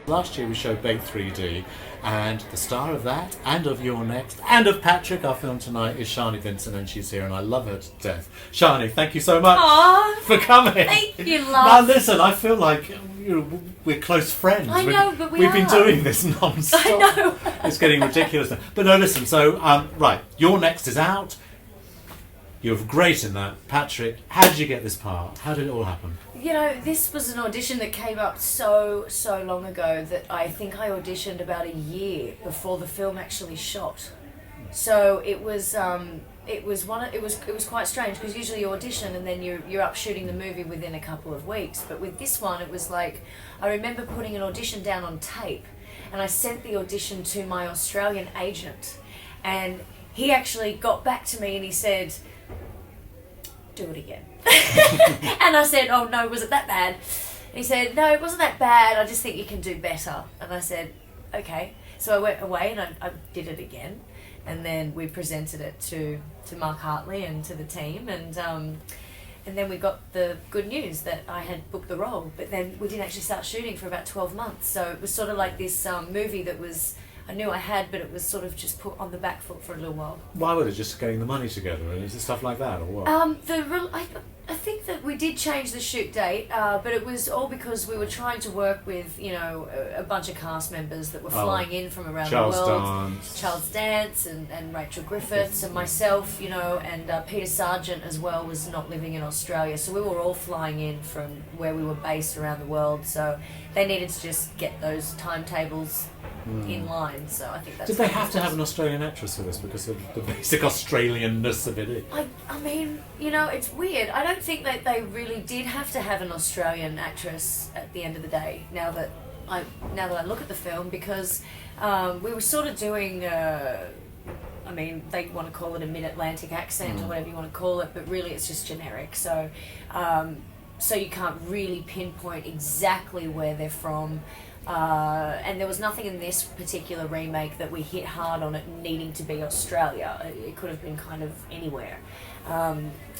Last year we showed Bait 3D, and the star of that, and of Your Next, and of Patrick, our film tonight, is Sharni Vinson, and she's here, and I love her to death. Sharni, thank you so much for coming. Thank you, love. Now listen, I feel like we're close friends. I know, but we've been doing this non-stop. I know. It's getting ridiculous now. But no, listen, so, right, Your Next is out. You're great in that. Patrick, how did you get this part? How did it all happen? You know, this was an audition that came up so long ago that I think I auditioned about a year before the film actually shot. So it was quite strange, because usually you audition and then you're up shooting the movie within a couple of weeks. But with this one, it was like, I remember putting an audition down on tape, and I sent the audition to my Australian agent, and he actually got back to me and he said, do it again. And I said, oh no, was it that bad? And he said, no, it wasn't that bad, I just think you can do better. And I said, okay. So I went away and I did it again, and then we presented it to Mark Hartley and to the team, and then we got the good news that I had booked the role, but then we didn't actually start shooting for about 12 months. So it was sort of like this movie that was, I knew I had, but it was sort of just put on the back foot for a little while. Why were they just getting the money together, and is it stuff like that, or what? I think that we did change the shoot date, but it was all because we were trying to work with, you know, a bunch of cast members that were flying in from around the world. Charles Dance and Rachel Griffiths and myself, you know, and Peter Sargent as well was not living in Australia. So we were all flying in from where we were based around the world. So they needed to just get those timetables in line. So I think that's... Did they have to have an Australian actress for this because of the basic Australianness of it? I mean, you know, it's weird. I don't think that they really did have to have an Australian actress at the end of the day, now that I look at the film, because we were sort of doing, I mean, they want to call it a mid-Atlantic accent or whatever you want to call it, but really it's just generic. So so you can't really pinpoint exactly where they're from. And there was nothing in this particular remake that we hit hard on it needing to be Australia. It could have been kind of anywhere.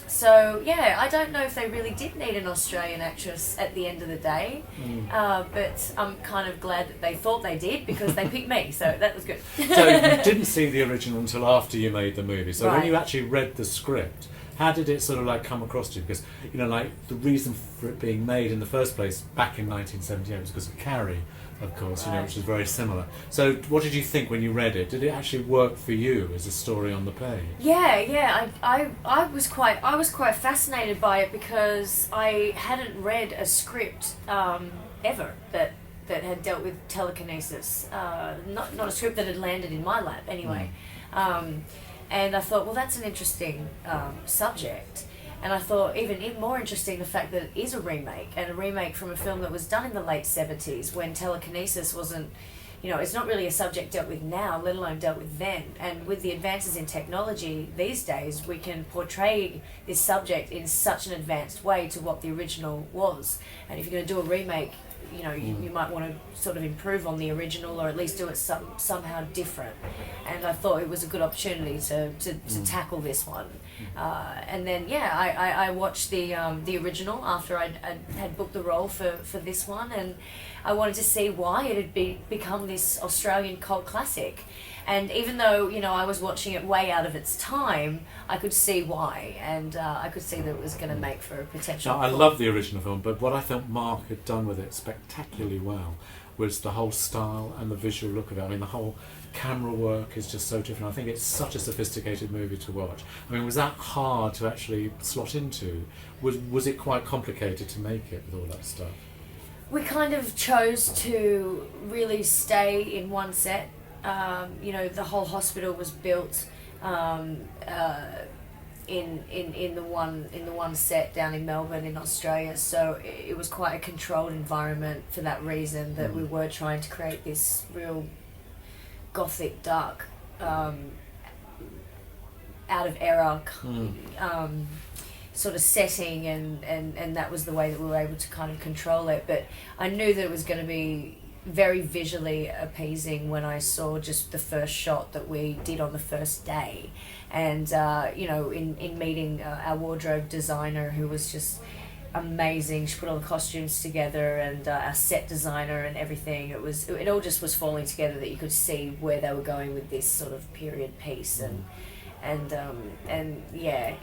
So yeah, I don't know if they really did need an Australian actress at the end of the day, but I'm kind of glad that they thought they did, because they picked me, so that was good. So you didn't see the original until after you made the movie. So Right. when you actually read the script, how did it sort of like come across to you? Because, you know, like the reason for it being made in the first place back in 1978 was because of Carrie, of course, you know, which is very similar. So what did you think when you read it? Did it actually work for you as a story on the page? Yeah. I was quite fascinated by it, because I hadn't read a script ever that had dealt with telekinesis. Not a script that had landed in my lap anyway. And I thought, well, that's an interesting subject. And I thought, even more interesting, the fact that it is a remake, and a remake from a film that was done in the late 70s, when telekinesis wasn't, you know, it's not really a subject dealt with now, let alone dealt with then. And with the advances in technology these days, we can portray this subject in such an advanced way to what the original was. And if you're going to do a remake, you know, you might want to sort of improve on the original, or at least do it somehow different. And I thought it was a good opportunity to tackle this one. And then, yeah, I watched the original after I had booked the role for this one, and I wanted to see why it had become this Australian cult classic. And even though, you know, I was watching it way out of its time, I could see why, and I could see that it was going to make for a potential... Now, I love the original film, but what I thought Mark had done with it spectacularly well was the whole style and the visual look of it. I mean, the whole camera work is just so different. I think it's such a sophisticated movie to watch. I mean, was that hard to actually slot into? Was it quite complicated to make it with all that stuff? We kind of chose to really stay in one set. You know, the whole hospital was built in the one set down in Melbourne in Australia, so it was quite a controlled environment for that reason, that we were trying to create this real gothic, dark, out of era sort of setting, and that was the way that we were able to kind of control it. But I knew that it was going to be very visually appeasing when I saw just the first shot that we did on the first day. And, you know, in meeting our wardrobe designer, who was just amazing. She put all the costumes together, and our set designer and everything. It all just was falling together, that you could see where they were going with this sort of period piece. And yeah,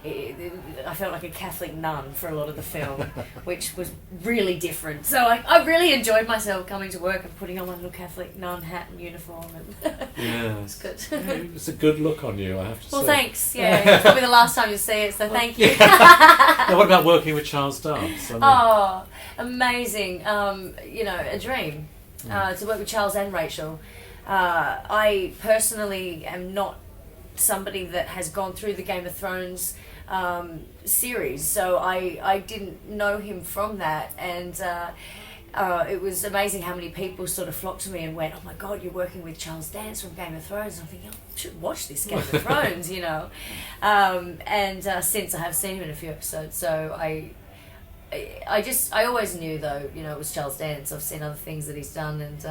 I felt like a Catholic nun for a lot of the film, which was really different. So I really enjoyed myself coming to work and putting on my little Catholic nun hat and uniform. And Yeah, it's good. It's a good look on you, I have to say. Well, thanks. Yeah, it's probably the last time you'll see it, so thank you. Now, what about working with Charles Dance? I mean, Oh, amazing. You know, a dream to work with Charles and Rachel. I personally am not somebody that has gone through the Game of Thrones series, so I didn't know him from that, and it was amazing how many people sort of flocked to me and went, "Oh my God, you're working with Charles Dance from Game of Thrones." And I'm thinking, I should watch this Game of Thrones, you know. And since I have seen him in a few episodes, so I always knew, though, you know, it was Charles Dance. I've seen other things that he's done, and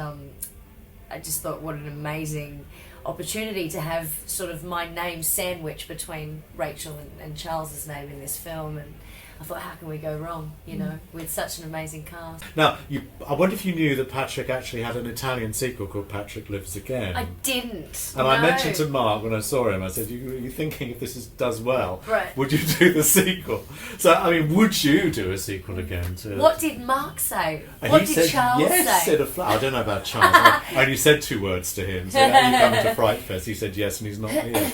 I just thought, what an amazing opportunity to have sort of my name sandwiched between Rachel and Charles's name in this film. And I thought, how can we go wrong, you know, with such an amazing cast? Now, I wonder if you knew that Patrick actually had an Italian sequel called Patrick Lives Again. I didn't. And I mentioned to Mark when I saw him, I said, you thinking if this does well, Right. would you do the sequel? So, I mean, would you do a sequel again? What did Mark say? And What he did said, Charles yes, say? said a flat. I don't know about Charles. I only said 2 words to him. So, are you coming to FrightFest? He said yes, and he's not here.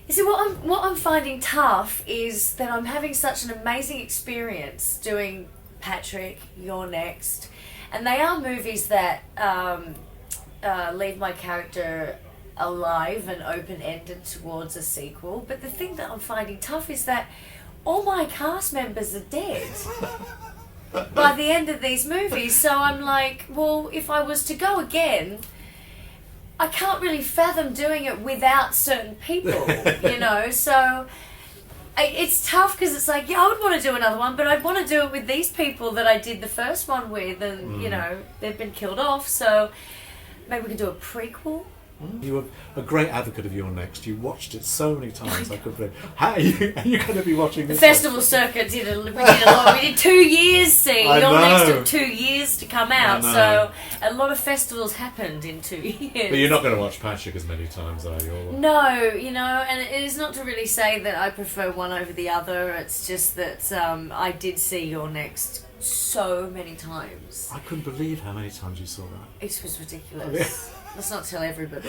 You see, what I'm finding tough is that I'm having such an amazing experience doing Patrick, You're Next, and they are movies that leave my character alive and open-ended towards a sequel. But the thing that I'm finding tough is that all my cast members are dead by the end of these movies. So I'm like, well, if I was to go again, I can't really fathom doing it without certain people, you know, so it's tough, because it's like, yeah, I would want to do another one, but I'd want to do it with these people that I did the first one with, and, you know, they've been killed off, so maybe we can do a prequel. You were a great advocate of Your Next. You watched it so many times. I couldn't believe. How are you going to be watching The this? festival circuit we did a lot. We did 2 years, see. I Your know. Next took 2 years to come out, know. so a lot of festivals happened in 2 years. But you're not going to watch Patrick as many times, are you? No, you know, and it is not to really say that I prefer one over the other. It's just that I did see Your Next so many times. I couldn't believe how many times you saw that. It was ridiculous. Let's not tell everybody.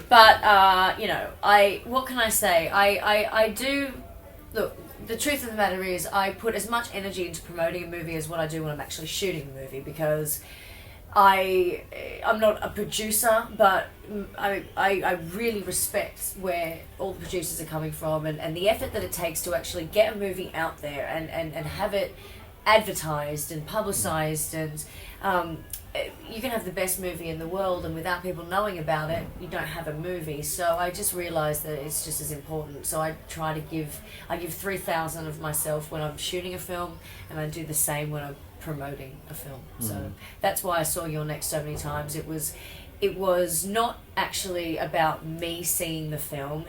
But, you know, what can I say? I do... Look, the truth of the matter is I put as much energy into promoting a movie as what I do when I'm actually shooting a movie, because I'm not a producer, but I really respect where all the producers are coming from, and the effort that it takes to actually get a movie out there and have it advertised and publicised, and you can have the best movie in the world, and without people knowing about it, you don't have a movie. So I just realised that it's just as important. So I give 3,000 of myself when I'm shooting a film, and I do the same when I'm promoting a film. So that's why I saw Your Next so many times. It was not actually about me seeing the film.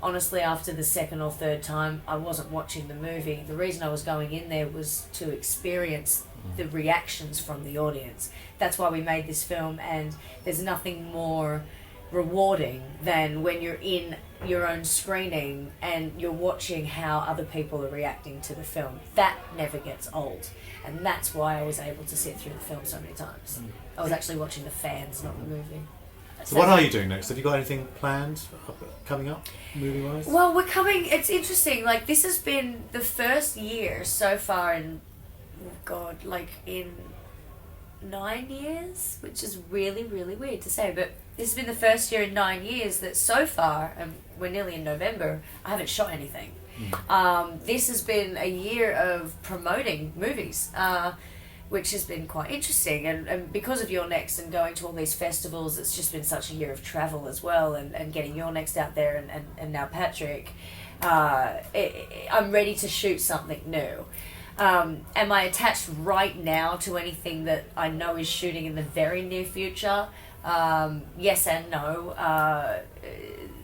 Honestly, after the second or third time, I wasn't watching the movie. The reason I was going in there was to experience the reactions from the audience. That's why we made this film, and there's nothing more rewarding than when you're in your own screening and you're watching how other people are reacting to the film. That never gets old, and that's why I was able to sit through the film so many times. I was actually watching the fans, not the movie. So what are you doing next? Have you got anything planned coming up, movie-wise? Well, we're coming... It's interesting. Like, this has been the first year so far in... Oh, God, like, in 9 years? Which is really, really weird to say. But this has been the first year in 9 years that so far, and we're nearly in November, I haven't shot anything. This has been a year of promoting movies, which has been quite interesting, and because of Your Next and going to all these festivals, it's just been such a year of travel as well, and getting Your Next out there, and now Patrick. I'm ready to shoot something new. Am I attached right now to anything that I know is shooting in the very near future? Yes and no.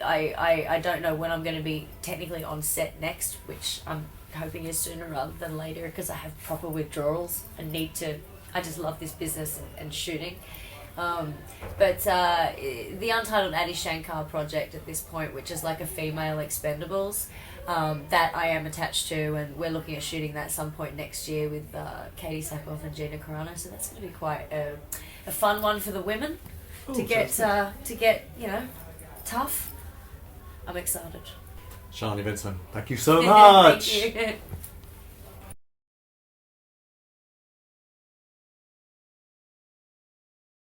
I don't know when I'm going to be technically on set next, which I'm hoping is sooner rather than later, because I have proper withdrawals and need to. I just love this business and shooting. But the Untitled Addie Shankar project at this point, which is like a female Expendables, that I am attached to, and we're looking at shooting that at some point next year with Katie Sackhoff and Gina Carano. So that's going to be quite a fun one for the women to get tough. I'm excited. Sharni Vinson, thank you so much. Thank you.